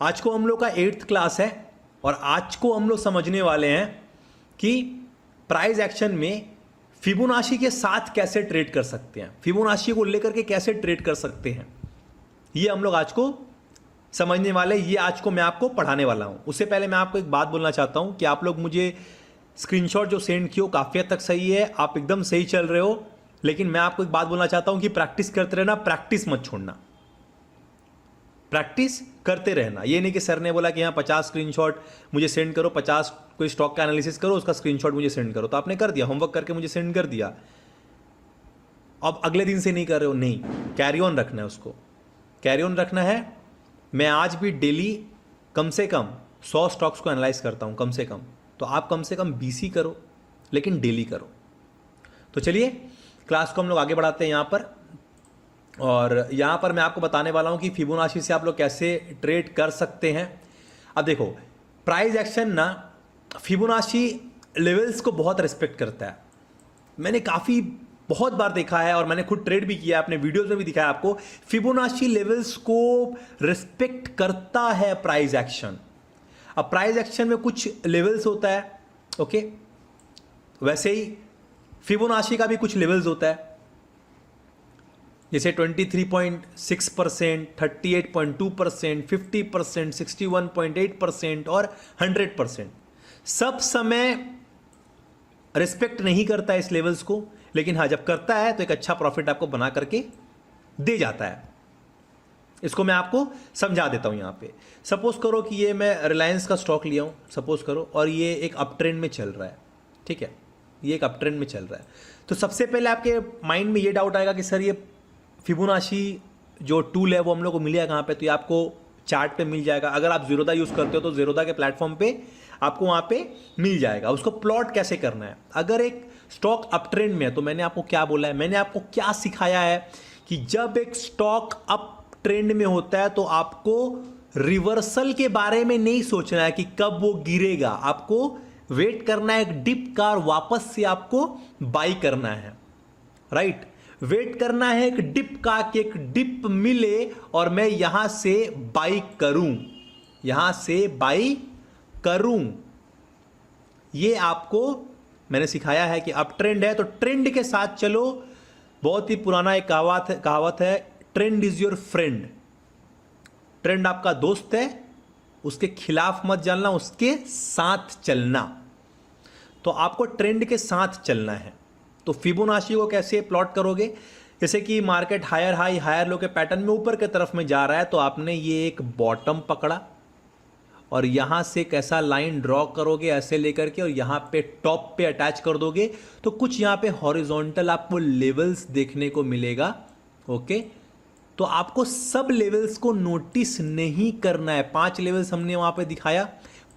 आज को हम लोग का 8th क्लास है और आज को हम लोग समझने वाले हैं कि प्राइस एक्शन में फिबोनाची के साथ कैसे ट्रेड कर सकते हैं, फिबोनाची को लेकर के कैसे ट्रेड कर सकते हैं, ये हम लोग आज को समझने वाले। ये आज को मैं आपको पढ़ाने वाला हूं। उससे पहले मैं आपको एक बात बोलना चाहता हूं कि आप लोग मुझे स्क्रीनशॉट जो सेंड किए काफ़ी हद तक सही है, आप एकदम सही चल रहे हो, लेकिन मैं आपको एक बात बोलना चाहता हूं कि प्रैक्टिस करते रहना, प्रैक्टिस मत छोड़ना, प्रैक्टिस करते रहना। ये नहीं कि सर ने बोला कि यहाँ 50 स्क्रीनशॉट मुझे सेंड करो, 50 कोई स्टॉक का एनालिसिस करो, उसका स्क्रीनशॉट मुझे सेंड करो, तो आपने कर दिया, होमवर्क करके मुझे सेंड कर दिया, अब अगले दिन से नहीं कर रहे हो, नहीं, कैरी ऑन रखना है, उसको कैरी ऑन रखना है। मैं आज भी डेली कम से कम 100 स्टॉक्स को एनालाइज करता हूँ, कम से कम, तो आप कम से कम 20 ही करो, लेकिन डेली करो। तो चलिए क्लास को हम लोग आगे बढ़ाते हैं यहाँ पर, और यहाँ पर मैं आपको बताने वाला हूँ कि फिबोनाची से आप लोग कैसे ट्रेड कर सकते हैं। अब देखो, प्राइस एक्शन ना फिबोनाची लेवल्स को बहुत रिस्पेक्ट करता है। मैंने बहुत बार देखा है और मैंने खुद ट्रेड भी किया है, अपने वीडियोस में भी दिखाया आपको। फिबोनाची लेवल्स को रिस्पेक्ट करता है प्राइस एक्शन। अब प्राइस एक्शन में कुछ लेवल्स होता है, ओके, वैसे ही फिबोनाची का भी कुछ लेवल्स होता है, जैसे 23.6%, 38.2%, 50%, 61.8% और 100%। सब समय रिस्पेक्ट नहीं करता है इस लेवल्स को, लेकिन हाँ, जब करता है तो एक अच्छा प्रॉफिट आपको बना करके दे जाता है। इसको मैं आपको समझा देता हूं। यहाँ पे सपोज करो कि ये मैं रिलायंस का स्टॉक लिया हूं, सपोज करो, और ये एक अप ट्रेंड में चल रहा है, ठीक है, ये एक अप ट्रेंड में चल रहा है। तो सबसे पहले आपके माइंड में ये डाउट आएगा कि सर ये फिबोनाची जो टूल है वो हम लोग को मिलेगा कहाँ पे? तो ये आपको चार्ट पे मिल जाएगा। अगर आप ज़ीरोधा यूज़ करते हो तो ज़ीरोधा के प्लेटफॉर्म पे आपको वहाँ पे मिल जाएगा। उसको प्लॉट कैसे करना है? अगर एक स्टॉक अप ट्रेंड में है तो मैंने आपको क्या बोला है, मैंने आपको क्या सिखाया है कि जब एक स्टॉक अप ट्रेंड में होता है तो आपको रिवर्सल के बारे में नहीं सोचना है कि कब वो गिरेगा, आपको वेट करना है एक डिप का और वापस से आपको बाई करना है, राइट। वेट करना है एक डिप का कि एक डिप मिले और मैं यहां से बाई करूं, यहां से बाई करूं। ये आपको मैंने सिखाया है कि अप ट्रेंड है तो ट्रेंड के साथ चलो। बहुत ही पुराना एक कहावत है, trend is your friend. Trend आपका दोस्त है, उसके खिलाफ मत चलना, उसके साथ चलना। तो आपको ट्रेंड के साथ चलना है। तो फिबोनाची को कैसे प्लॉट करोगे? जैसे कि market higher high higher low के पैटर्न में ऊपर के तरफ में जा रहा है, तो आपने ये एक बॉटम पकड़ा और यहां से कैसा लाइन ड्रॉ करोगे ऐसे लेकर के, और यहां पे टॉप पे अटैच कर दोगे तो कुछ यहां पे हॉरिजॉन्टल आपको लेवल्स देखने को मिलेगा, ओके। तो आपको सब लेवल्स को नोटिस नहीं करना है। 5 लेवल्स हमने वहां पे दिखाया,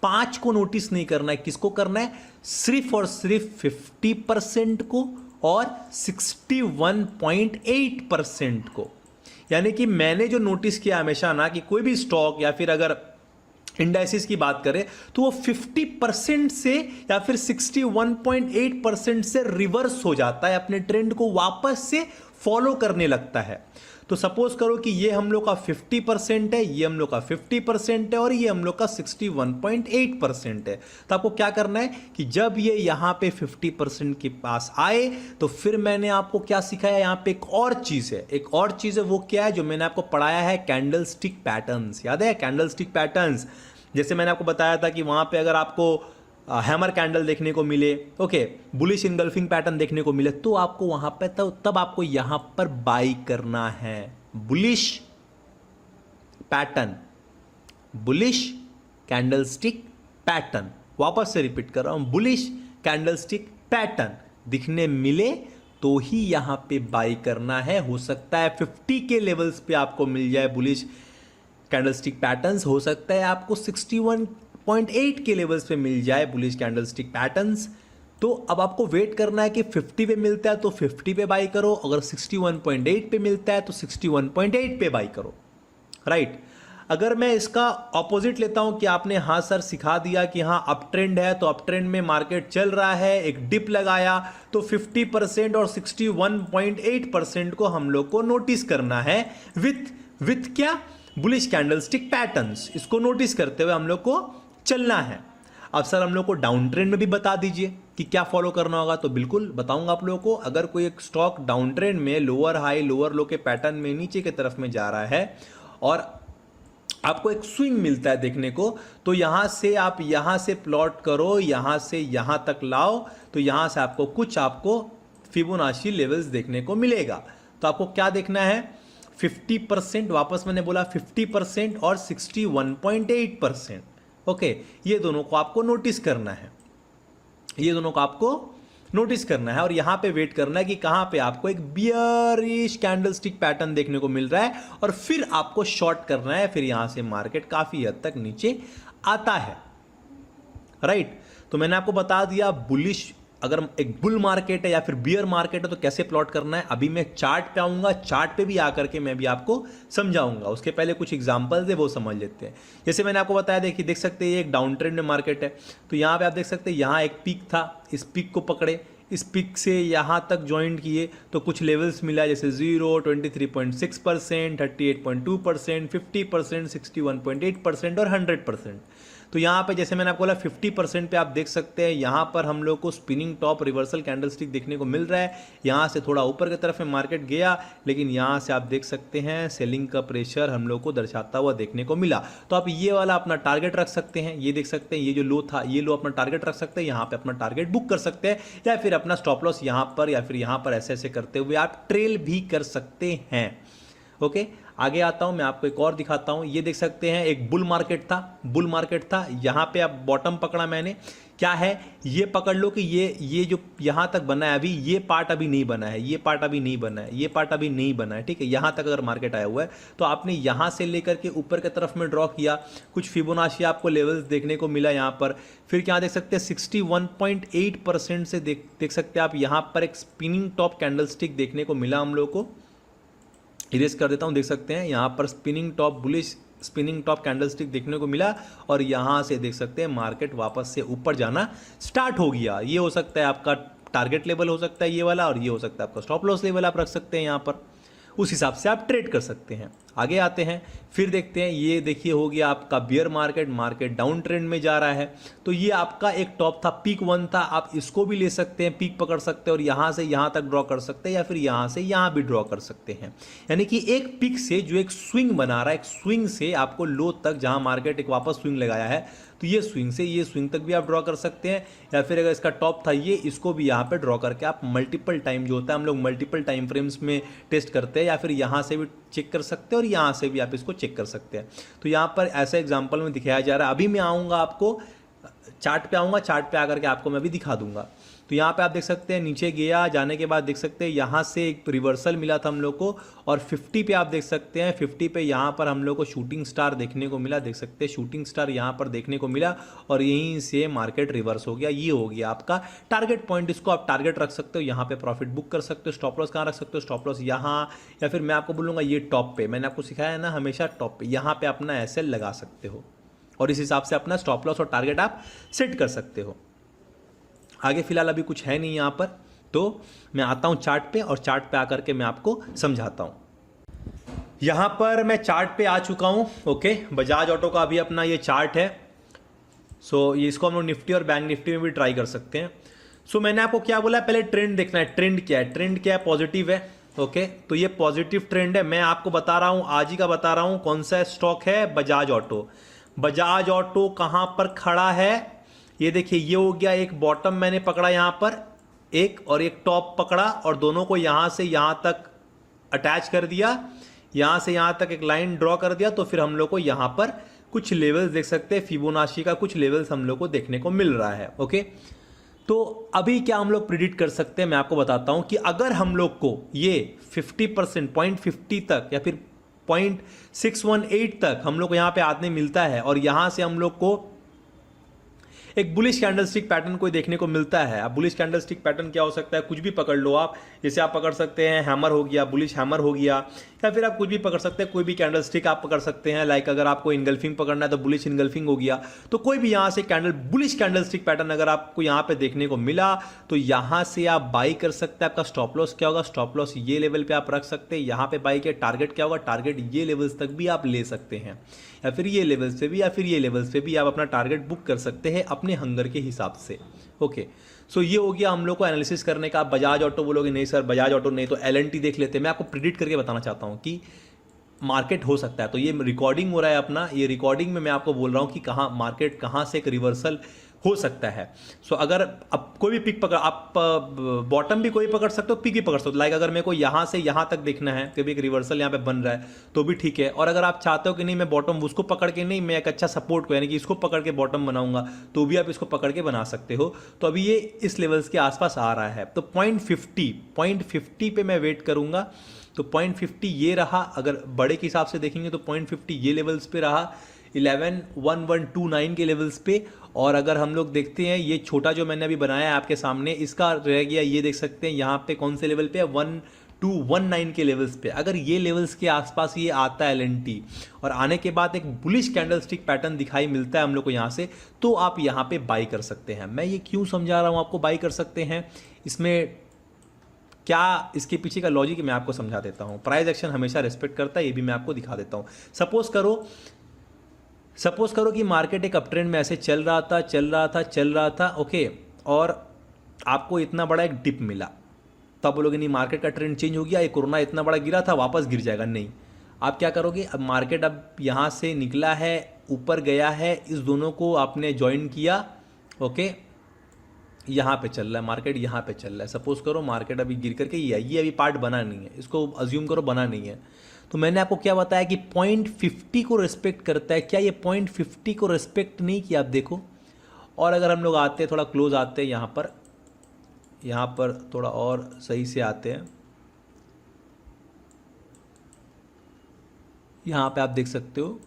5 को नोटिस नहीं करना है। किसको करना है? सिर्फ और सिर्फ 50% को और 61.8% को। यानी कि मैंने जो नोटिस किया हमेशा ना कि कोई भी स्टॉक या फिर अगर इंडाइसिस की बात करें तो वो 50% से या फिर 61.8% से रिवर्स हो जाता है, अपने ट्रेंड को वापस से फॉलो करने लगता है। तो सपोज करो कि ये हम लोग का 50% है, ये हम लोग का 50% है और ये हम लोग का 61.8% है। तो आपको क्या करना है कि जब ये यहां पे 50% के पास आए तो फिर मैंने आपको क्या सिखाया, यहां पे एक और चीज है, एक और चीज है। वो क्या है? जो मैंने आपको पढ़ाया है, कैंडल स्टिक पैटर्न्स। याद है कैंडल स्टिक पैटर्न्स? जैसे मैंने आपको बताया था कि वहां पे अगर आपको हैमर कैंडल देखने को मिले, ओके, बुलिश इनगल्फिंग पैटर्न देखने को मिले, तो आपको वहां पे तब आपको यहां पर बाई करना है। Bullish pattern, bullish candlestick pattern, वापस से रिपीट कर रहा हूं, बुलिश कैंडलस्टिक पैटर्न दिखने मिले तो ही यहां पे बाई करना है। हो सकता है 50 के लेवल्स पे आपको मिल जाए बुलिश कैंडलस्टिक पैटर्न्स, हो सकता है आपको 61.8 के लेवल्स पे मिल जाए बुलिश कैंडलस्टिक पैटर्न्स। तो अब आपको वेट करना है कि 50 पे मिलता है तो 50 पे बाई करो, अगर 61.8 पे मिलता है तो 61.8 पे बाई करो, राइट। अगर मैं इसका ऑपोजिट लेता हूं कि आपने हाँ सर सिखा दिया कि हाँ अप ट्रेंड है, तो अप ट्रेंड में मार्केट चल रहा है, एक डिप लगाया, तो 50% और 61.8% को हम लोग को नोटिस करना है विथ क्या? बुलिश कैंडलस्टिक पैटर्न्स, इसको नोटिस करते हुए हम लोग को चलना है। अब सर हम लोग को डाउन ट्रेंड में भी बता दीजिए कि क्या फॉलो करना होगा। तो बिल्कुल बताऊंगा आप लोगों को। अगर कोई एक स्टॉक डाउन ट्रेंड में लोअर हाई लोअर लो के पैटर्न में नीचे की तरफ में जा रहा है और आपको एक स्विंग मिलता है देखने को, तो यहां से आप यहां से प्लॉट करो, यहां से यहां तक लाओ, तो यहां से आपको फिबोनाची लेवल्स देखने को मिलेगा। तो आपको क्या देखना है, 50%, वापस मैंने बोला 50% और 61.8%। ओके, ये दोनों को आपको नोटिस करना है, ये दोनों को आपको नोटिस करना है और यहां पे वेट करना है कि कहां पे आपको एक बियरिश कैंडलस्टिक पैटर्न देखने को मिल रहा है और फिर आपको शॉर्ट करना है। फिर यहां से मार्केट काफी हद तक नीचे आता है, राइट। तो मैंने आपको बता दिया बुलिश, अगर एक बुल मार्केट है या फिर बियर मार्केट है तो कैसे प्लॉट करना है। अभी मैं चार्ट पे आऊंगा, चार्ट पे भी आकर के मैं भी आपको समझाऊंगा। उसके पहले कुछ एग्जांपल्स है वो समझ लेते हैं। जैसे मैंने आपको बताया, देखिए देख सकते हैं ये एक डाउन ट्रेंड में मार्केट है, तो यहाँ पे आप देख सकते हैं यहाँ एक पीक था, इस पीक को पकड़े, इस पीक से यहाँ तक ज्वाइंट किए तो कुछ लेवल्स मिला, जैसे 0, 23.6%, 38.2%, 50%, 61.8% और 100%। तो यहाँ पे जैसे मैंने आपको बोला 50% पे आप देख सकते हैं यहाँ पर हम लोग को स्पिनिंग टॉप रिवर्सल कैंडलस्टिक देखने को मिल रहा है। यहाँ से थोड़ा ऊपर की तरफ में मार्केट गया, लेकिन यहाँ से आप देख सकते हैं सेलिंग का प्रेशर हम लोग को दर्शाता हुआ देखने को मिला। तो आप ये वाला अपना टारगेट रख सकते हैं, ये देख सकते हैं ये जो लो था, ये लो अपना टारगेट रख सकते हैं, यहाँ पे अपना टारगेट बुक कर सकते हैं, या फिर अपना स्टॉप लॉस यहाँ पर या फिर यहाँ पर ऐसे ऐसे करते हुए आप ट्रेल भी कर सकते हैं। ओके, आगे आता हूं, मैं आपको एक और दिखाता हूं। ये देख सकते हैं एक बुल मार्केट था, यहां पे अब बॉटम पकड़ा मैंने। क्या है, ये पकड़ लो कि ये जो यहां तक बना है अभी, ये पार्ट अभी नहीं बना है, ये पार्ट अभी नहीं बना है, ये पार्ट अभी नहीं बना है, ठीक है। यहां तक अगर मार्केट आया हुआ है तो आपने यहां से लेकर के ऊपर की तरफ में ड्रॉ किया, कुछ फिबोनाची आपको लेवल्स देखने को मिला यहां पर। फिर क्या देख सकते हैं 61.8% से देख सकते हैं आप यहां पर एक स्पिनिंग टॉप कैंडलस्टिक देखने को मिला हम लोग को। इरेज कर देता हूं, देख सकते हैं यहाँ पर spinning top bullish spinning top candlestick देखने को मिला और यहाँ से देख सकते हैं मार्केट वापस से ऊपर जाना स्टार्ट हो गया। ये हो सकता है आपका टारगेट लेवल हो सकता है ये वाला, और ये हो सकता है आपका स्टॉप लॉस लेवल आप रख सकते हैं यहाँ पर, उस हिसाब से आप ट्रेड कर सकते हैं। आगे आते हैं, फिर देखते हैं, ये देखिए हो गया आपका beer market, market down trend में जा रहा है। तो ये आपका एक टॉप था, पीक 1 था, आप इसको भी ले सकते हैं, पीक पकड़ सकते हैं और यहाँ से यहाँ तक ड्रॉ कर सकते हैं या फिर यहाँ से यहाँ भी ड्रॉ कर सकते हैं। यानी कि एक पिक से जो एक स्विंग बना रहा है, एक स्विंग से आपको लो तक जहाँ मार्केट एक वापस स्विंग लगाया है, तो ये स्विंग से ये स्विंग तक भी आप ड्रॉ कर सकते हैं, या फिर अगर इसका टॉप था ये, इसको भी यहाँ पे ड्रॉ करके आप मल्टीपल टाइम जो होता है, हम लोग मल्टीपल टाइम फ्रेम्स में टेस्ट करते हैं, या फिर यहाँ से भी चेक कर सकते हैं और यहाँ से भी आप इसको चेक कर सकते हैं। तो यहाँ पर ऐसा एग्जांपल में दिखाया जा रहा है। अभी मैं आऊँगा आपको चार्ट पे आऊँगा, चार्ट पे आकर के आपको मैं भी दिखा दूंगा। तो यहाँ पे आप देख सकते हैं नीचे गया, जाने के बाद देख सकते हैं यहाँ से एक रिवर्सल मिला था हम लोग को, और 50 पे आप देख सकते हैं 50 पे यहाँ पर हम लोग को शूटिंग स्टार देखने को मिला, देख सकते हैं शूटिंग स्टार यहाँ पर देखने को मिला और यहीं से मार्केट रिवर्स हो गया। ये हो गया आपका टारगेट पॉइंट, इसको आप टारगेट रख सकते हो, यहाँ पे प्रॉफिट बुक कर सकते हो। स्टॉप लॉस कहाँ रख सकते हो, स्टॉप लॉस यहाँ, या फिर मैं आपको बोलूँगा ये टॉप पे, मैंने आपको सिखाया है ना हमेशा टॉप पे, यहाँ पे अपना एसएल लगा सकते हो और इस हिसाब से अपना स्टॉप लॉस और टारगेट आप सेट कर सकते हो। आगे फिलहाल अभी कुछ है नहीं यहाँ पर, तो मैं आता हूँ चार्ट पे और चार्ट पे आकर के मैं आपको समझाता हूँ। यहाँ पर मैं चार्ट पे आ चुका हूँ। ओके, बजाज ऑटो का अभी अपना ये चार्ट है। सो ये इसको हम लोग निफ्टी और बैंक निफ्टी में भी ट्राई कर सकते हैं। सो मैंने आपको क्या बोला, पहले ट्रेंड देखना है। ट्रेंड क्या है, ट्रेंड क्या है, पॉजिटिव है। ओके, तो ये पॉजिटिव ट्रेंड है। मैं आपको बता रहा हूँ, आज ही का बता रहा हूँ, कौन सा स्टॉक है, बजाज ऑटो। बजाज ऑटो कहाँ पर खड़ा है, ये देखिए, ये हो गया एक बॉटम मैंने पकड़ा यहाँ पर एक, और एक टॉप पकड़ा और दोनों को यहाँ से यहाँ तक अटैच कर दिया, यहाँ से यहाँ तक एक लाइन ड्रॉ कर दिया। तो फिर हम लोग को यहाँ पर कुछ लेवल्स देख सकते हैं, फिबोनाची का कुछ लेवल्स हम लोग को देखने को मिल रहा है। ओके, तो अभी क्या हम लोग प्रिडिक्ट कर सकते हैं, मैं आपको बताता हूँ कि अगर हम लोग को ये 50% 0.50 तक या फिर 0.618 तक हम लोग को यहाँ पे आने मिलता है और यहाँ से हम लोग को एक बुलिश कैंडलस्टिक पैटर्न कोई देखने को मिलता है। अब बुलिश कैंडलस्टिक पैटर्न क्या हो सकता है, कुछ भी पकड़ लो आप, जैसे आप पकड़ सकते हैं हैमर हो गया, बुलिश हैमर हो गया, या फिर आप कुछ भी पकड़ सकते हैं, कोई भी कैंडलस्टिक आप पकड़ सकते हैं। लाइक अगर आपको इनगल्फिंग पकड़ना है तो बुलिश इनगल्फिंग हो गया। तो कोई भी यहाँ से बुलिश कैंडलस्टिक पैटर्न अगर आपको यहाँ पे देखने को मिला तो यहाँ से आप बाई कर सकते हैं। आपका स्टॉप लॉस क्या होगा, स्टॉप लॉस ये लेवल पे आप रख सकते हैं। यहाँ पे बाई के टारगेट क्या होगा, टारगेट ये लेवल्स तक भी आप ले सकते हैं, या फिर ये लेवल्स पे भी, या फिर ये लेवल्स पे भी आप अपना टारगेट बुक कर सकते हैं अपने हंगर के हिसाब से। ओके, सो ये हो गया हम लोग को एनालिसिस करने का। बजाज ऑटो बोलोगे नहीं सर बजाज ऑटो नहीं तो एलएनटी देख लेते हैं। मैं आपको प्रिडिक्ट करके बताना चाहता हूँ कि मार्केट हो सकता है। तो ये रिकॉर्डिंग हो रहा है अपना, ये रिकॉर्डिंग में मैं आपको बोल रहा हूँ कि कहाँ मार्केट कहाँ से एक रिवर्सल हो सकता है। सो अगर अब कोई भी पिक पकड़, आप बॉटम भी कोई पकड़ सकते हो, पिक भी पकड़ सकते हो। लाइक अगर मेरे को यहाँ से यहाँ तक देखना है कि भी एक रिवर्सल यहाँ पे बन रहा है तो भी ठीक है। और अगर आप चाहते हो कि नहीं मैं बॉटम उसको पकड़ के नहीं, मैं एक अच्छा सपोर्ट को यानी कि इसको पकड़ के बॉटम बनाऊंगा, तो भी आप इसको पकड़ के बना सकते हो। तो अभी ये इस लेवल्स के आसपास आ रहा है। तो 0.50 पे मैं वेट करूंगा। तो 0.50 ये रहा, अगर बड़े के हिसाब से देखेंगे तो 0.50 ये लेवल्स पे रहा, 111129 के लेवल्स पे। और अगर हम लोग देखते हैं ये छोटा जो मैंने अभी बनाया है आपके सामने, इसका रह गया, ये देख सकते हैं यहाँ पे कौन से लेवल पे है, 1219 के लेवल्स पे। अगर ये लेवल्स के आसपास ये आता है एलएनटी और आने के बाद एक बुलिश कैंडलस्टिक पैटर्न दिखाई मिलता है हम लोग को यहाँ से, तो आप यहाँ पे बाई कर सकते हैं। मैं ये क्यों समझा रहा हूँ आपको बाई कर सकते हैं, इसमें क्या इसके पीछे का लॉजिक मैं आपको समझा देता हूँ। प्राइस एक्शन हमेशा रिस्पेक्ट करता है, ये भी मैं आपको दिखा देता हूँ। सपोज करो कि मार्केट एक अप ट्रेंड में ऐसे चल रहा था ओके, और आपको इतना बड़ा एक डिप मिला, तो आप बोलोगे नहीं मार्केट का ट्रेंड चेंज हो गया, ये कोरोना इतना बड़ा गिरा था वापस गिर जाएगा। नहीं, आप क्या करोगे, अब मार्केट अब यहाँ से निकला है, ऊपर गया है, इस दोनों को आपने ज्वाइन किया, ओके, यहाँ पे चल रहा है मार्केट, यहाँ पे चल रहा है। सपोज करो मार्केट अभी गिर करके ये अभी पार्ट बना नहीं है, इसको अज्यूम करो बना नहीं है। तो मैंने आपको क्या बताया कि 0.50 को रिस्पेक्ट करता है। क्या ये 0.50 को रिस्पेक्ट नहीं किया, आप देखो। और अगर हम लोग आते हैं थोड़ा क्लोज आते हैं यहाँ पर थोड़ा और सही से आते हैं, यहाँ पे आप देख सकते हो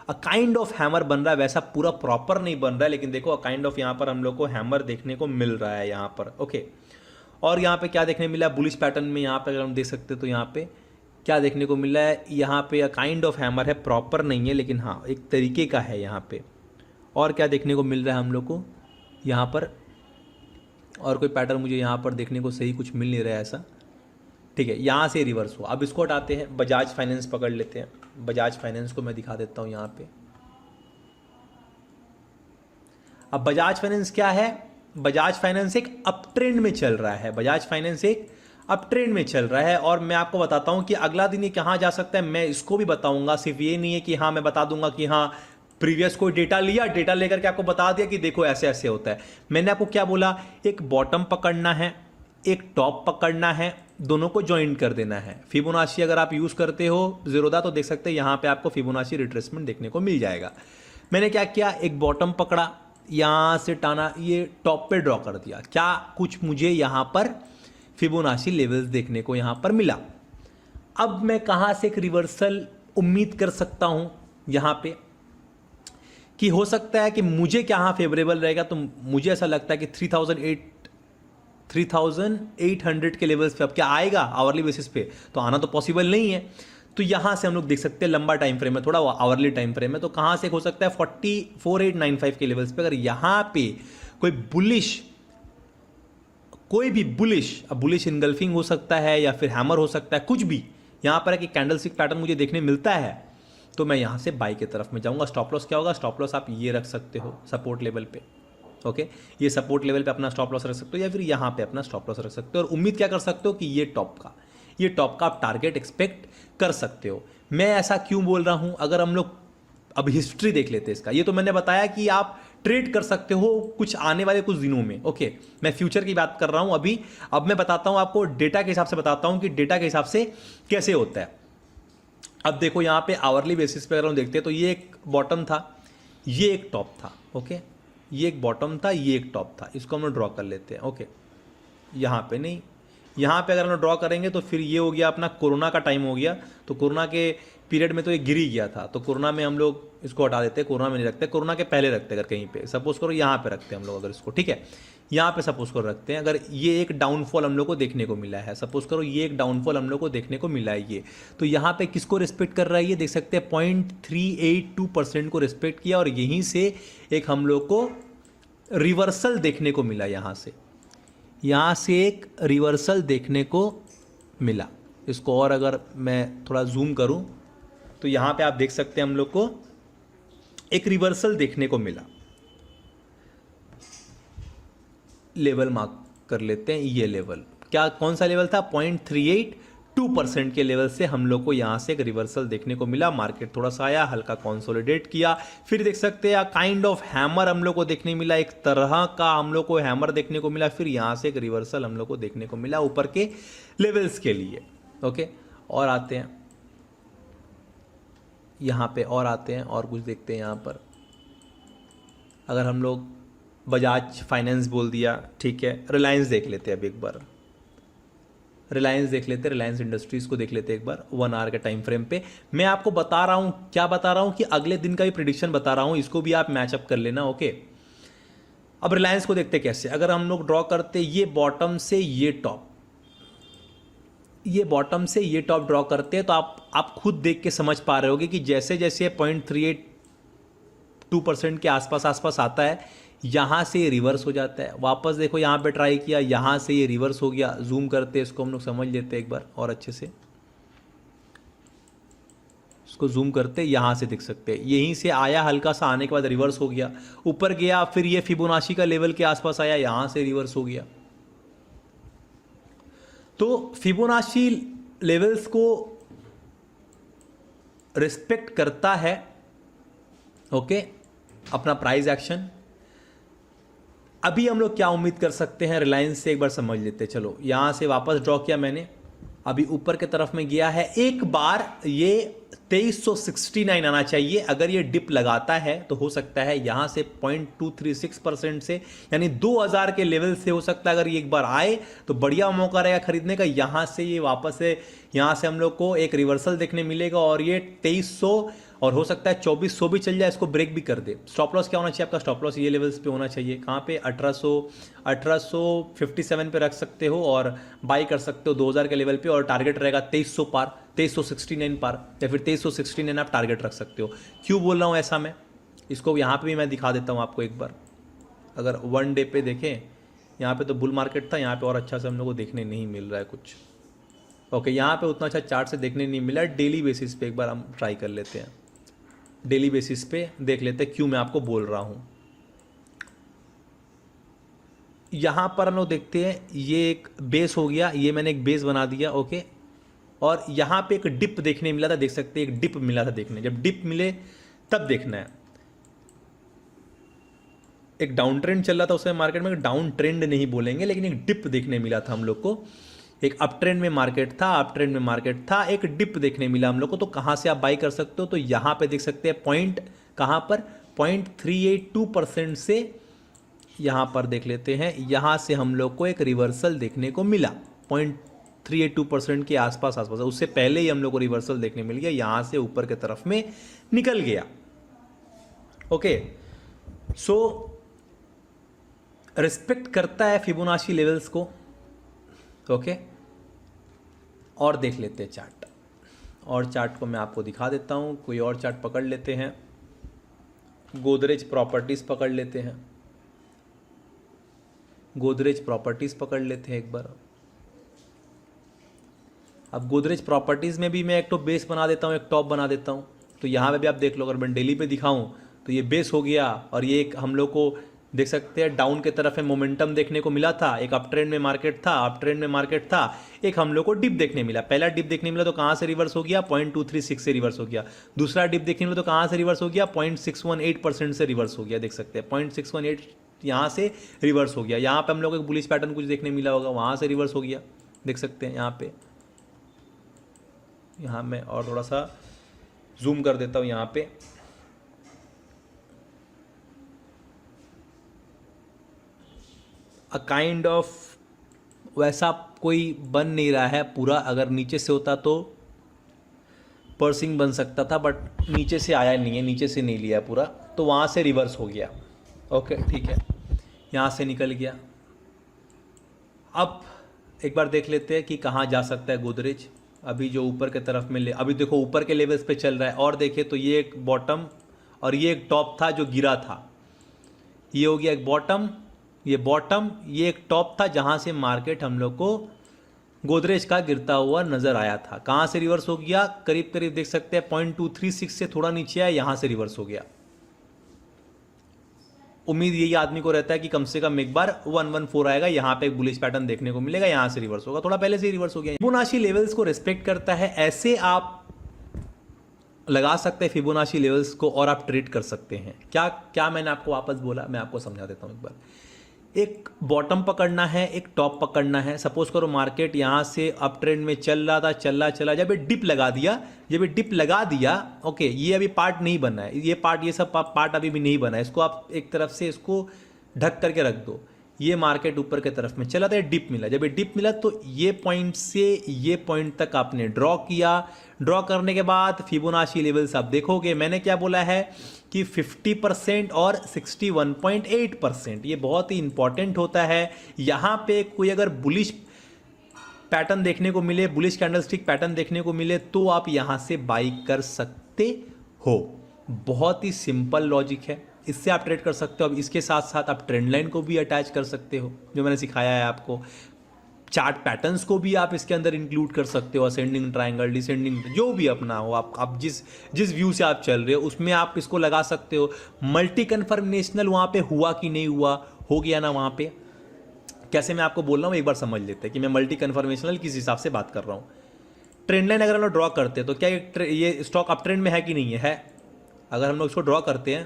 अ काइंड ऑफ हैमर बन रहा है, वैसा पूरा प्रॉपर नहीं बन रहा है, लेकिन देखो अ काइंड ऑफ यहाँ पर हम लोग को हैमर देखने को मिल रहा है यहाँ पर, ओके। और यहाँ पे क्या देखने मिला बुलिश पैटर्न में, यहाँ पे अगर हम देख सकते हैं तो यहाँ पे क्या देखने को मिला है, यहाँ पे अ काइंड ऑफ हैमर है, प्रॉपर नहीं है लेकिन हाँ एक तरीके का है यहाँ पे। और क्या देखने को मिल रहा है हम लोग को यहाँ पर, और कोई पैटर्न मुझे यहाँ पर देखने को सही कुछ मिल नहीं रहा है ऐसा, ठीक है। यहाँ से रिवर्स हुआ। अब इसको हटाते हैं, बजाज फाइनेंस पकड़ लेते हैं। बजाज फाइनेंस को मैं दिखा देता हूँ यहाँ पे। अब बजाज फाइनेंस क्या है, बजाज फाइनेंस एक अप ट्रेंड में चल रहा है, बजाज फाइनेंस एक अप ट्रेंड में चल रहा है। और मैं आपको बताता हूँ कि अगला दिन ये कहाँ जा सकता है, मैं इसको भी बताऊंगा। सिर्फ ये नहीं है कि हाँ मैं बता दूंगा कि हाँ प्रीवियस कोई डेटा लिया, डेटा लेकर के आपको बता दिया कि देखो ऐसे ऐसे होता है। मैंने आपको क्या बोला, एक बॉटम पकड़ना है, एक टॉप पकड़ना है, दोनों को ज्वाइन कर देना है। फिबोनाची अगर आप यूज करते हो ज़ीरोदा तो देख सकते हैं यहाँ पे आपको फिबोनाची रिट्रेसमेंट देखने को मिल जाएगा। मैंने क्या किया, एक बॉटम पकड़ा, यहाँ से टाना, ये टॉप पे ड्रॉ कर दिया। क्या कुछ मुझे यहाँ पर फिबोनाची लेवल्स देखने को यहाँ पर मिला। अब मैं कहाँ से एक रिवर्सल उम्मीद कर सकता हूँ यहाँ पे, कि हो सकता है कि मुझे क्या फेवरेबल रहेगा। तो मुझे ऐसा लगता है कि 3800 के लेवल्स पे अब क्या आएगा आवरली बेसिस पे, तो आना तो पॉसिबल नहीं है। तो यहाँ से हम लोग देख सकते हैं लंबा टाइम फ्रेम है, थोड़ा आवरली टाइम फ्रेम है, तो कहाँ से हो सकता है 4895 के लेवल्स पे। अगर यहाँ पे कोई बुलिश, कोई भी बुलिश, अब बुलिश इनगल्फिंग हो सकता है या फिर हैमर हो सकता है, कुछ भी यहाँ पर है कि कैंडलस्टिक पैटर्न मुझे देखने मिलता है, तो मैं यहाँ से बाई की तरफ में जाऊँगा। स्टॉप लॉस क्या होगा, स्टॉप लॉस आप ये रख सकते हो सपोर्ट लेवल पे, ओके। ये सपोर्ट लेवल पे अपना स्टॉप लॉस रख सकते हो या फिर यहाँ पे अपना स्टॉप लॉस रख सकते हो। और उम्मीद क्या कर सकते हो कि ये टॉप का आप टारगेट एक्सपेक्ट कर सकते हो। मैं ऐसा क्यों बोल रहा हूँ, अगर हम लोग अब हिस्ट्री देख लेते हैं इसका, ये तो मैंने बताया कि आप ट्रेड कर सकते हो कुछ आने वाले कुछ दिनों में, ओके। मैं फ्यूचर की बात कर रहा हूँ अभी। अब मैं बताता हूँ आपको डेटा के हिसाब से, बताता हूँ कि डेटा के हिसाब से कैसे होता है। अब देखो यहाँ पे आवरली बेसिस पे अगर हम देखते हैं तो ये एक बॉटम था, ये एक टॉप था, ओके। ये एक बॉटम था, ये एक टॉप था, इसको हम ड्रॉ कर लेते हैं, ओके। यहाँ पे नहीं, यहाँ पे अगर हम लोग ड्रॉ करेंगे तो फिर ये हो गया अपना कोरोना का टाइम हो गया, तो कोरोना के पीरियड में तो ये गिर ही गया था, तो कोरोना में हम लोग इसको हटा देते हैं, कोरोना में नहीं रखते, कोरोना के पहले रखते हैं। अगर कहीं पे सपोज करो यहाँ पे रखते हैं हम लोग अगर इसको, ठीक है, यहाँ पे सपोज करो रखते हैं, अगर ये एक डाउनफॉल हम लोग को देखने को मिला है, सपोज करो ये एक डाउनफॉल हम लोग को देखने को मिला है ये, तो यहाँ पे किसको रिस्पेक्ट कर रहा है ये देख सकते हैं 0.382% को रिस्पेक्ट किया, और यहीं से एक हम लोग को रिवर्सल देखने को मिला, यहाँ से एक रिवर्सल देखने को मिला। इसको और अगर मैं थोड़ा जूम करूं तो यहाँ पे आप देख सकते हैं हम लोग को एक रिवर्सल देखने को मिला। लेवल मार्क कर लेते हैं, ये लेवल क्या, कौन सा लेवल था, 0.382% के लेवल से हम लोग को यहाँ से एक रिवर्सल देखने को मिला। मार्केट थोड़ा सा आया, हल्का कंसोलिडेट किया, फिर देख सकते हैं काइंड ऑफ हैमर हम लोग को देखने मिला, एक तरह का हम लोग को हैमर देखने को मिला, फिर यहाँ से एक रिवर्सल हम लोग को देखने को मिला ऊपर के लेवल्स के लिए। ओके, और आते हैं यहाँ पे, और आते हैं और कुछ देखते हैं यहाँ पर। अगर हम लोग बजाज फाइनेंस बोल दिया, ठीक है, रिलायंस देख लेते हैं अब एक बार, रिलायंस देख लेते हैं, रिलायंस इंडस्ट्रीज़ को देख लेते हैं एक बार 1 आवर के टाइम फ्रेम पे। मैं आपको बता रहा हूँ, क्या बता रहा हूँ कि अगले दिन का भी प्रिडिक्शन बता रहा हूँ, इसको भी आप मैचअप कर लेना। ओके, अब रिलायंस को देखते कैसे, अगर हम लोग ड्रॉ करते ये बॉटम से ये टॉप, ये बॉटम से ये टॉप ड्रॉ करते हैं, तो आप खुद देख के समझ पा रहे होगे कि जैसे जैसे 0.382% के आसपास आता है, यहाँ से ये रिवर्स हो जाता है। वापस देखो यहाँ पे ट्राई किया, यहाँ से ये रिवर्स हो गया। जूम करते इसको हम लोग समझ लेते हैं एक बार और अच्छे से, इसको जूम करते, यहाँ से देख सकते हैं यहीं से आया, हल्का सा आने के बाद रिवर्स हो गया, ऊपर गया, फिर ये फिबोनाची का लेवल के आसपास आया, यहाँ से रिवर्स हो गया। तो फिबोनाची लेवल्स को रिस्पेक्ट करता है, ओके, अपना प्राइस एक्शन। अभी हम लोग क्या उम्मीद कर सकते हैं रिलायंस से, एक बार समझ लेते हैं। चलो यहाँ से वापस ड्रॉ किया मैंने, अभी ऊपर की तरफ में गया है, एक बार ये 2369 आना चाहिए। अगर ये डिप लगाता है तो हो सकता है यहाँ से 0.236% से, यानी 2000 के लेवल से हो सकता है अगर ये एक बार आए तो बढ़िया मौका रहेगा खरीदने का। यहाँ से ये वापस से, यहाँ से हम लोग को एक रिवर्सल देखने मिलेगा, और ये 2300 और हो सकता है 2400 भी चल जाए, इसको ब्रेक भी कर दे। स्टॉप लॉस क्या होना चाहिए आपका, स्टॉप लॉस ये लेवल्स पे होना चाहिए, कहाँ पे, 1857 पे रख सकते हो और बाई कर सकते हो 2000 के लेवल पे, और टारगेट रहेगा 2300 पार, 2369 पार, या फिर 2369 आप टारगेट रख सकते हो। क्यों बोल रहा हूँ ऐसा मैं, इसको यहाँ पे भी मैं दिखा देता हूँ आपको एक बार। अगर 1 डे पे देखें, यहाँ पे तो बुल मार्केट था, यहाँ पे और अच्छा से हम लोग को देखने नहीं मिल रहा है कुछ। ओके, यहाँ पे उतना अच्छा चार्ट से देखने नहीं मिला। डेली बेसिस पे एक बार हम ट्राई कर लेते हैं, डेली बेसिस पे देख लेते हैं क्यों मैं आपको बोल रहा हूं। यहां पर हम लोग देखते हैं, ये एक बेस हो गया, ये मैंने एक बेस बना दिया, ओके, और यहां पे एक डिप देखने मिला था, देख सकते हैं एक डिप मिला था देखने, जब डिप मिले तब देखना है। एक डाउन ट्रेंड चल रहा था उसमें मार्केट में, डाउन ट्रेंड नहीं बोलेंगे, लेकिन एक डिप देखने मिला था हम लोग को। एक अप ट्रेंड में मार्केट था, अप ट्रेंड में मार्केट था, एक डिप देखने मिला हम लोग को। तो कहाँ से आप बाई कर सकते हो, तो यहाँ पे देख सकते हैं पॉइंट, कहाँ पर, 0.382% से यहाँ पर देख लेते हैं, यहाँ से हम लोग को एक रिवर्सल देखने को मिला 0.382% के आसपास उससे पहले ही हम लोग को रिवर्सल देखने मिल गया, यहाँ से ऊपर की तरफ में निकल गया। ओके, सो रिस्पेक्ट करता है फिबोनाची लेवल्स को। ओके, और देख लेते हैं चार्ट, और चार्ट को मैं आपको दिखा देता हूँ। कोई और चार्ट पकड़ लेते हैं, गोदरेज प्रॉपर्टीज पकड़ लेते हैं, गोदरेज प्रॉपर्टीज पकड़ लेते हैं एक बार। अब गोदरेज प्रॉपर्टीज में भी मैं एक तो बेस बना देता हूँ, एक टॉप बना देता हूँ। तो यहाँ पे भी आप देख लो, अगर मैं डेली पे दिखाऊँ तो ये बेस हो गया, और ये एक हम लोग को देख सकते हैं डाउन के तरफ में मोमेंटम देखने को मिला था, एक अप ट्रेंड में मार्केट था, अप ट्रेंड में मार्केट था, एक हम लोग को डिप देखने मिला। पहला डिप देखने मिला तो कहाँ से रिवर्स हो गया, 0.236 से रिवर्स हो गया। दूसरा डिप देखने मिला तो कहाँ से रिवर्स हो गया, 0.618% से रिवर्स हो गया। देख सकते हैं 0.618 यहाँ से रिवर्स हो गया। यहाँ पे हम लोग को एक बुलिश पैटर्न कुछ देखने मिला होगा, वहाँ से रिवर्स हो गया, देख सकते हैं यहाँ पे। यहाँ मैं और थोड़ा सा जूम कर देता हूँ, यहाँ पे अ काइंड ऑफ वैसा कोई बन नहीं रहा है पूरा, अगर नीचे से होता तो पर्सिंग बन सकता था, बट नीचे से आया नहीं है, नीचे से नहीं लिया पूरा, तो वहाँ से रिवर्स हो गया। ओके ठीक है, यहाँ से निकल गया। अब एक बार देख लेते हैं कि कहाँ जा सकता है गोदरेज। अभी जो ऊपर के तरफ में अभी देखो ऊपर के लेवल्स पे चल रहा है, और देखे तो ये एक बॉटम और ये एक टॉप था जो गिरा था, ये हो गया एक बॉटम, ये बॉटम, ये एक टॉप था जहाँ से मार्केट हम लोग को गोदरेज का गिरता हुआ नजर आया था। कहाँ से रिवर्स हो गया, करीब करीब देख सकते हैं 0.236 से थोड़ा नीचे आया, यहाँ से रिवर्स हो गया। उम्मीद यही आदमी को रहता है कि कम से कम एक बार 114 आएगा, यहाँ पे एक बुलिश पैटर्न देखने को मिलेगा, यहाँ से रिवर्स होगा, थोड़ा पहले से ही रिवर्स हो गया। फिबोनाची लेवल्स को रिस्पेक्ट करता है, ऐसे आप लगा सकते हैं फिबोनाची लेवल्स को और आप ट्रेड कर सकते हैं। क्या क्या मैंने आपको वापस बोला, मैं आपको समझा देता हूँ एक बार। एक बॉटम पकड़ना है, एक टॉप पकड़ना है। सपोज करो मार्केट यहाँ से अप ट्रेंड में चल रहा था, चला जब ये डिप लगा दिया, ओके, ये अभी पार्ट नहीं बना है, ये सब पार्ट अभी भी नहीं बना है, इसको आप एक तरफ से इसको ढक करके रख दो। ये मार्केट ऊपर के तरफ में चला था, डिप मिला, जब ये डिप मिला तो ये पॉइंट से ये पॉइंट तक आपने ड्रॉ किया। ड्रॉ करने के बाद फिबोनाची लेवल्स आप देखोगे, मैंने क्या बोला है कि 50% और 61.8%, ये बहुत ही इंपॉर्टेंट होता है। यहाँ पे कोई अगर बुलिश पैटर्न देखने को मिले, बुलिश कैंडलस्टिक पैटर्न देखने को मिले, तो आप यहाँ से बाई कर सकते हो। बहुत ही सिंपल लॉजिक है, इससे आप ट्रेड कर सकते हो। अब इसके साथ साथ आप ट्रेंड लाइन को भी अटैच कर सकते हो, जो मैंने सिखाया है आपको। चार्ट पैटर्न्स को भी आप इसके अंदर इंक्लूड कर सकते हो, असेंडिंग ट्रायंगल, डिसेंडिंग, जो भी अपना हो, आप जिस व्यू से आप चल रहे हो उसमें आप इसको लगा सकते हो। मल्टी कन्फर्मेशनल वहाँ पे हुआ कि नहीं हुआ, हो गया ना वहाँ पे। कैसे मैं आपको बोल रहा हूँ एक बार समझ लेते हैं कि मैं मल्टी कन्फर्मेशनल किस हिसाब से बात कर रहा हूँ। ट्रेंड लाइन अगर हम लोग ड्रॉ करते हैं तो क्या ये स्टॉक अप ट्रेंड में है कि नहीं है? अगर हम लोग इसको ड्रॉ करते हैं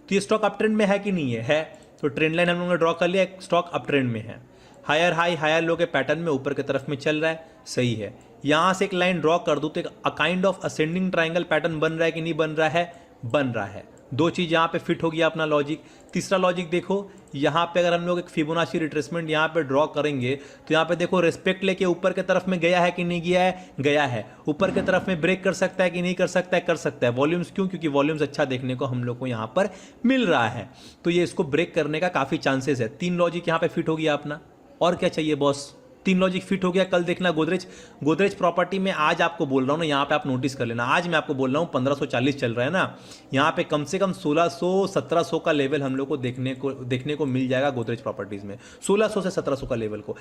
तो ये स्टॉक अप ट्रेंड में है कि नहीं है? तो ट्रेंड लाइन हम लोगों ने ड्रॉ कर लिया, एक स्टॉक अप ट्रेंड में है, हायर हाई हायर लो के पैटर्न में ऊपर की तरफ में चल रहा है, सही है। यहाँ से एक लाइन ड्रॉ कर दूँ तो एक kind of ascending triangle pattern बन रहा है कि नहीं बन रहा है? बन रहा है। दो चीज़ यहाँ पे फिट हो गया अपना लॉजिक। तीसरा लॉजिक देखो, यहाँ पे अगर हम लोग एक फिबोनाची रिट्रेसमेंट यहाँ पे ड्रॉ करेंगे तो यहाँ पे देखो रेस्पेक्ट लेके ऊपर की तरफ में गया है कि नहीं गया है? गया है। ऊपर की तरफ में ब्रेक कर सकता है कि नहीं कर सकता है? कर सकता है। वॉल्यूम्स क्यों? क्योंकि वॉल्यूम्स अच्छा देखने को हम लोग को यहाँ पर मिल रहा है, तो ये इसको ब्रेक करने का काफ़ी चांसेस है। तीन लॉजिक यहाँ पे फिट हो गया अपना, और क्या चाहिए बॉस? तीन लॉजिक फिट हो गया। कल देखना गोदरेज प्रॉपर्टी में, आज आपको बोल रहा हूँ ना, यहाँ पे आप नोटिस कर लेना, आज मैं आपको बोल रहा हूँ 1540 चल रहा है ना, यहाँ पे कम से कम 1600-1700 का लेवल हम लोग को देखने को मिल जाएगा गोदरेज प्रॉपर्टीज में। 1600 से 1700 का लेवल को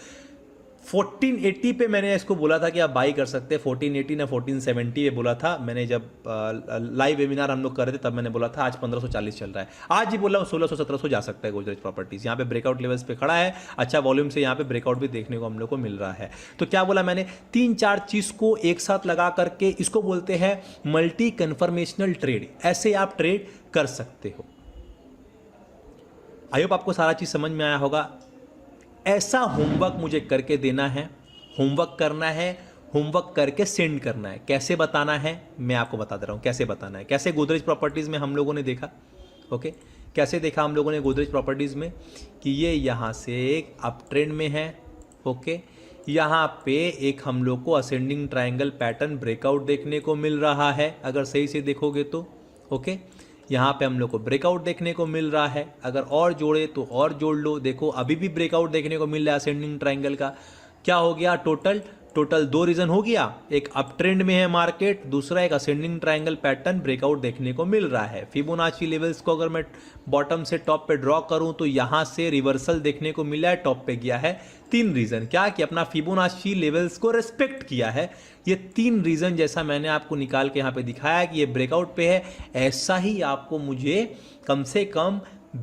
1480 पे मैंने इसको बोला था कि आप बाई कर सकते हैं। 1480 ना 1470 पे बोला था मैंने, जब लाइव वेबिनार हम लोग कर रहे थे तब मैंने बोला था। आज 1540 चल रहा है, आज ही बोला हूँ 1600-1700 जा सकता है गोदरेज प्रॉपर्टीज। यहाँ पे ब्रेकआउट लेवल्स पे खड़ा है, अच्छा वॉल्यूम से यहाँ पे ब्रेकआउट भी देखने को हम लोग को मिल रहा है। तो क्या बोला मैंने, 3-4 चीज को एक साथ लगा करके इसको बोलते हैं मल्टी कन्फर्मेशनल ट्रेड। ऐसे आप ट्रेड कर सकते हो। आई होप आपको सारा चीज समझ में आया होगा। ऐसा होमवर्क मुझे करके देना है, होमवर्क करना है, होमवर्क करके सेंड करना है। कैसे बताना है मैं आपको बता दे रहा हूँ, कैसे बताना है। कैसे गोदरेज प्रॉपर्टीज में हम लोगों ने देखा, ओके, कैसे देखा हम लोगों ने गोदरेज प्रॉपर्टीज में कि ये यहाँ से एक अप ट्रेंड में है, ओके, यहाँ पे एक हम लोग को असेंडिंग ट्रायंगल पैटर्न ब्रेकआउट देखने को मिल रहा है, अगर सही से देखोगे तो, ओके। यहाँ पे हम लोग को ब्रेकआउट देखने को मिल रहा है, अगर और जोड़े तो और जोड़ लो, देखो अभी भी ब्रेकआउट देखने को मिल रहा है असेंडिंग ट्रायंगल का। क्या हो गया टोटल 2 रीजन हो गया, एक अप ट्रेंड में है मार्केट, दूसरा एक असेंडिंग ट्रायंगल पैटर्न ब्रेकआउट देखने को मिल रहा है। फिबोनाची लेवल्स को अगर मैं बॉटम से टॉप पे ड्रॉ करूं तो यहां से रिवर्सल देखने को मिला है, टॉप पे गया है। 3 रीजन क्या कि अपना फिबोनाची लेवल्स को रेस्पेक्ट किया है। ये 3 रीजन जैसा मैंने आपको निकाल के यहाँ पे दिखाया कि ये ब्रेकआउट पे है, ऐसा ही आपको मुझे कम से कम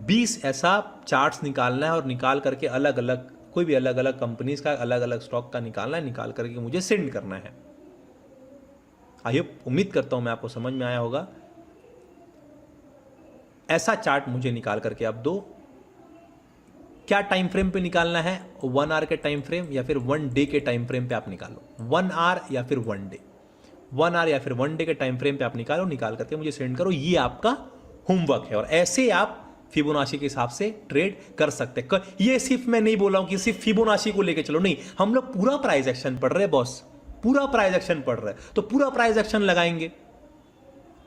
20 ऐसा चार्ट्स निकालना है और निकाल करके अलग अलग कोई भी अलग अलग कंपनीज का अलग अलग स्टॉक का निकालना है, निकाल करके मुझे सेंड करना है। आई होप, उम्मीद करता हूं मैं आपको समझ में आया होगा। ऐसा चार्ट मुझे निकाल करके आप दो। क्या टाइम फ्रेम पे निकालना है? 1 आवर के टाइम फ्रेम या फिर 1 डे के टाइम फ्रेम पे आप निकालो। 1 आवर या फिर 1 डे, 1 आवर या फिर 1 डे के टाइम फ्रेम पे आप निकालो, निकाल करके मुझे सेंड करो। ये आपका होमवर्क है और ऐसे आप फिबोनाची के हिसाब से ट्रेड कर सकते हैं। ये सिर्फ मैं नहीं बोल रहा हूं कि सिर्फ फिबोनाची को लेके चलो, नहीं, हम लोग पूरा प्राइस एक्शन पढ़ रहे हैं बॉस, पूरा प्राइस एक्शन पढ़ रहे हैं, तो पूरा प्राइस एक्शन लगाएंगे,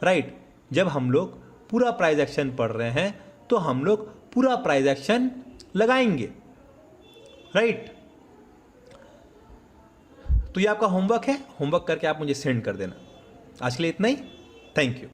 राइट। जब हम लोग पूरा प्राइस एक्शन पढ़ रहे हैं तो हम लोग पूरा प्राइस एक्शन लगाएंगे, राइट। तो ये आपका होमवर्क है, होमवर्क करके आप मुझे सेंड कर देना। आज के लिए इतना ही, थैंक यू।